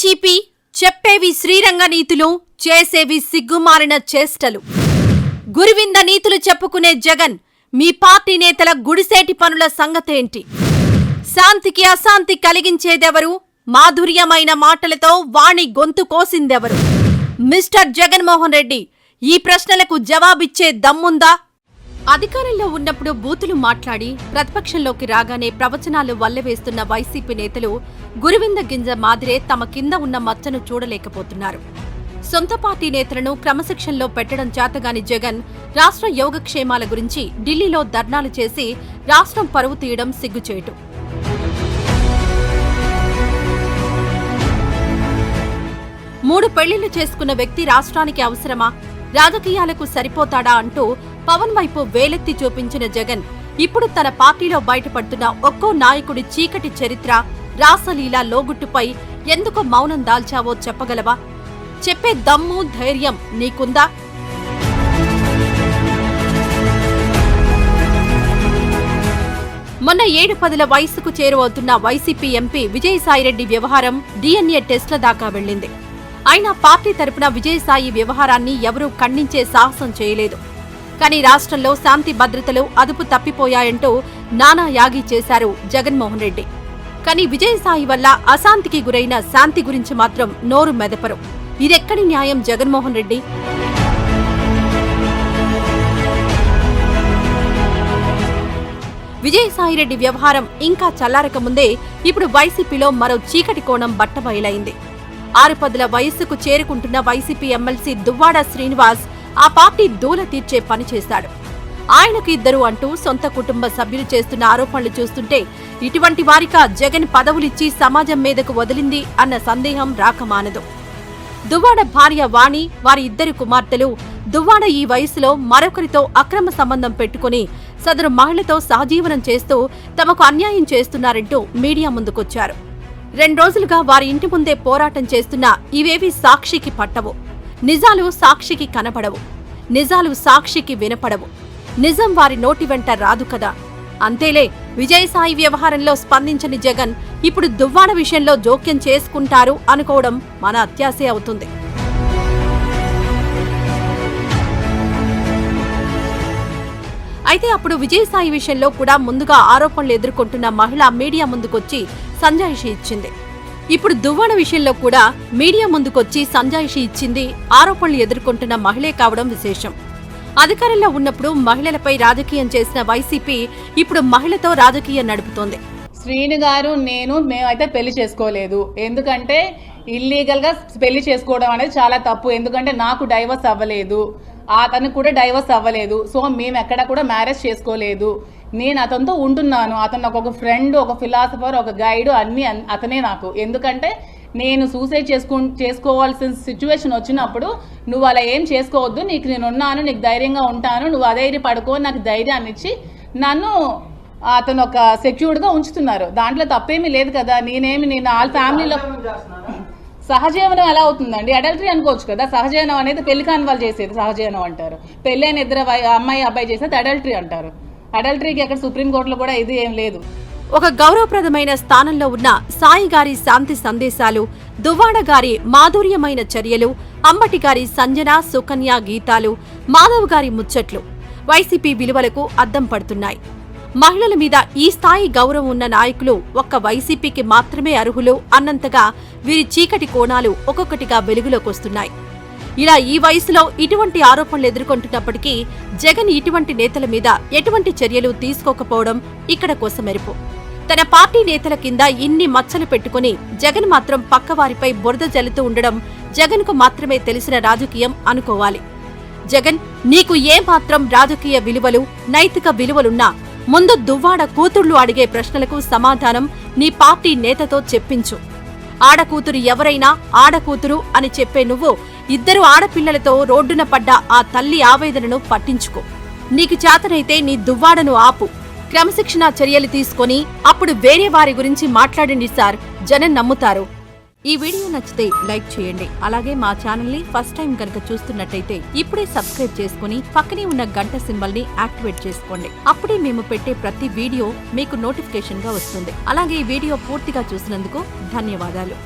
చీపి చెప్పేవి శ్రీరంగ నీతులు, చేసేవి సిగ్గుమారిన చేష్టలు. గురువింద నీతులు చెప్పుకునే జగన్ మీ పార్టీ నేతల గుడిసేటి పనుల సంగతేంటి? శాంతికి అశాంతి కలిగించేదెవరు? మాధుర్యమైన మాటలతో వాణి గొంతు కోసిందెవరు? మిస్టర్ జగన్మోహన్ రెడ్డి, ఈ ప్రశ్నలకు జవాబిచ్చే దమ్ముందా? అధికారంలో ఉన్నప్పుడు బూతులు మాట్లాడి ప్రతిపక్షంలోకి రాగానే ప్రవచనాలు వల్లెవేస్తున్న వైసీపీ నేతలు గురువింద గింజ మాదిరే తమ కింద ఉన్న మచ్చను చూడలేకపోతున్నారు. సొంత పార్టీ నేతలను క్రమశిక్షణలో పెట్టడం చేతగాని జగన్ రాష్ట్ర యోగక్షేమాల గురించి ఢిల్లీలో ధర్నాలు చేసి రాష్ట్రం పరువు తీయడం సిగ్గుచేటు. మూడు పెళ్లిళ్లు చేసుకున్న వ్యక్తి రాష్ట్రానికి అవసరమా? రాజకీయాలకు సరిపోతాడా అంటూ పవన్ వైపు వేలెత్తి చూపించిన జగన్ ఇప్పుడు తన పార్టీలో బయటపడుతున్న ఒక్కో నాయకుడి చీకటి చరిత్ర, రాసలీల లోగుట్టుపై ఎందుకు మౌనం దాల్చావో చెప్పగలవా? చెప్పే దమ్ము, ధైర్యం నీకుందా? మొన్న 7-10 వయసుకు చేరువవుతున్న వైసీపీ ఎంపీ విజయసాయిరెడ్డి వ్యవహారం DNA టెస్ట్ల దాకా వెళ్లింది. అయినా పార్టీ తరపున విజయసాయి వ్యవహారాన్ని ఎవరూ ఖండించే సాహసం చేయలేదు. కానీ రాష్ట్రంలో శాంతి భద్రతలు అదుపు తప్పిపోయాయంటూ నానా యాగి చేశారు జగన్మోహన్ రెడ్డి. కానీ విజయసాయి వల్ల అశాంతికి గురైన శాంతి గురించి మాత్రం నోరు మెదపరు. ఇదెక్కడి న్యాయం జగన్మోహన్ రెడ్డి? విజయసాయిరెడ్డి వ్యవహారం ఇంకా చల్లారకముందే ఇప్పుడు వైసీపీలో మరో చీకటి కోణం బట్టబయలైంది. 6-10 వయస్సుకు చేరుకుంటున్న వైసీపీ ఎమ్మెల్సీ దువ్వాడ శ్రీనివాస్ ఆ పార్టీ దూల తీర్చే పని చేశాడు. ఆయనకు ఇద్దరు అంటూ సొంత కుటుంబ సభ్యులు చేస్తున్న ఆరోపణలు చూస్తుంటే ఇటువంటి వారికా జగన్ పదవులిచ్చి సమాజం మీదకు వదిలింది అన్న సందేహం రాకమానదు. దువ్వాడ భార్య వాణి, వారి ఇద్దరు కుమార్తెలు దువ్వాడ ఈ వయసులో మరొకరితో అక్రమ సంబంధం పెట్టుకుని సదరు మహిళతో సహజీవనం చేస్తూ తమకు అన్యాయం చేస్తున్నారంటూ మీడియా ముందుకొచ్చారు. 2 రోజులుగా వారి ఇంటి ముందే పోరాటం చేస్తున్నా ఇవేవీ సాక్షికి పట్టవు. నిజాలు సాక్షికి కనపడవు. నిజాలు సాక్షికి వినపడవు. నిజం వారి నోటి వెంట రాదు కదా. అంతేలే, విజయసాయి వ్యవహారంలో స్పందించని జగన్ ఇప్పుడు దువ్వాడ విషయంలో జోక్యం చేసుకుంటారు అనుకోవడం మన అత్యాశే అవుతుంది. అయితే అప్పుడు విజయసాయి విషయంలో కూడా ముందుగా ఆరోపణలు ఎదుర్కొంటున్న మహిళ మీడియా ముందుకొచ్చి సంజాయిషీ ఇచ్చింది. ఇప్పుడు దువ్వాడ విషయంలో కూడా మీడియా ముందుకొచ్చి సంజాయిషీ ఇచ్చింది ఆరోపణలు ఎదుర్కొంటున్న మహిళే కావడం విశేషం. అధికారంలో ఉన్నప్పుడు మహిళలపై రాజకీయం చేసిన వైసీపీ ఇప్పుడు మహిళతో రాజకీయం నడుపుతోంది. శ్రీను గారు మేమైతే పెళ్లి చేసుకోలేదు. ఎందుకంటే ఇల్లీగల్ గా పెళ్లి చేసుకోవడం అనేది చాలా తప్పు. ఎందుకంటే నాకు డైవర్స్ అవ్వలేదు, అతనికి కూడా డైవర్స్ అవ్వలేదు. సో మేము ఎక్కడ కూడా మ్యారేజ్ చేసుకోలేదు. నేను అతనితో ఉంటున్నాను. అతను నాకు ఒక ఫ్రెండ్, ఒక ఫిలాసఫర్, ఒక గైడ్, అన్ని అతనే నాకు. ఎందుకంటే నేను సూసైడ్ చేసుకోవాల్సిన సిచ్యువేషన్ వచ్చినప్పుడు నువ్వు అలా ఏం చేసుకోవద్దు, నీకు నేను ఉన్నాను, నీకు ధైర్యంగా ఉంటాను, నువ్వు అధైర్య పడుకో, నాకు ధైర్యాన్ని ఇచ్చి నన్ను అతను ఒక సెక్యూర్డ్గా ఉంచుతున్నారు. దాంట్లో తప్పేమీ లేదు కదా. నేను వాళ్ళ ఫ్యామిలీలో సహజీవనం ఎలా అవుతుందండి? అడల్టరీ అనుకోవచ్చు కదా. సహజీవనం అనేది పెళ్లి కాని వాళ్ళు చేసేది సహజీవనం అంటారు. పెళ్ళైన ఇద్దరు అమ్మాయి అబ్బాయి చేసేది అడల్టరీ అంటారు. అడల్టరీకి అక్కడ సుప్రీంకోర్టులో కూడా ఇది ఏం లేదు. ఒక గౌరవప్రదమైన స్థానంలో ఉన్న సాయి గారి శాంతి సందేశాలు, దువ్వాడ గారి మాధుర్యమైన చర్యలు, అంబటి గారి సంజన, సుకన్య గీతాలు, మాధవ్ గారి ముచ్చట్లు వైసీపీ విలువలకు అద్దం పడుతున్నాయి. మహిళల మీద ఈ స్థాయి గౌరవం ఉన్న నాయకులు ఒక్క వైసీపీకి మాత్రమే అర్హులు అన్నంతగా వీరి చీకటి కోణాలు ఒక్కొక్కటిగా వెలుగులోకొస్తున్నాయి. ఇలా ఈ వయసులో ఇటువంటి ఆరోపణలు ఎదుర్కొంటున్నప్పటికీ జగన్ ఇటువంటి నేతల మీద ఎటువంటి చర్యలు తీసుకోకపోవడం ఇక్కడ కోసమెరుపు. తన పార్టీ నేతల కింద ఇన్ని మచ్చలు పెట్టుకుని జగన్ మాత్రం పక్కవారిపై బురద జల్లుతూ ఉండడం జగన్కు మాత్రమే తెలిసిన రాజకీయం అనుకోవాలి. జగన్, నీకు ఏమాత్రం రాజకీయ విలువలు, నైతిక విలువలున్నా ముందు దువ్వాడ కూతుళ్లు అడిగే ప్రశ్నలకు సమాధానం నీ పార్టీ నేతతో చెప్పించు. ఆడకూతురు ఎవరైనా ఆడకూతురు అని చెప్పే నువ్వు ఇద్దరు ఆడపిల్లలతో రోడ్డున పడ్డ ఆ తల్లి ఆవేదనను పట్టించుకో. నీకు చేతనైతే నీ దువ్వాడను ఆపు. క్రమశిక్షణా చర్యలు తీసుకొని అప్పుడు వేరే వారి గురించి మాట్లాడండి సార్, జనం నమ్ముతారు. ఈ వీడియో నచ్చితే లైక్ చేయండి. అలాగే మా ఛానల్ ని ఫస్ట్ టైం కనుక చూస్తున్నట్టయితే ఇప్పుడే సబ్స్క్రైబ్ చేసుకుని పక్కనే ఉన్న గంట సింబల్ ని యాక్టివేట్ చేసుకోండి. అప్పుడే మేము పెట్టే ప్రతి వీడియో మీకు నోటిఫికేషన్ గా వస్తుంది. అలాగే ఈ వీడియో పూర్తిగా చూసినందుకు ధన్యవాదాలు.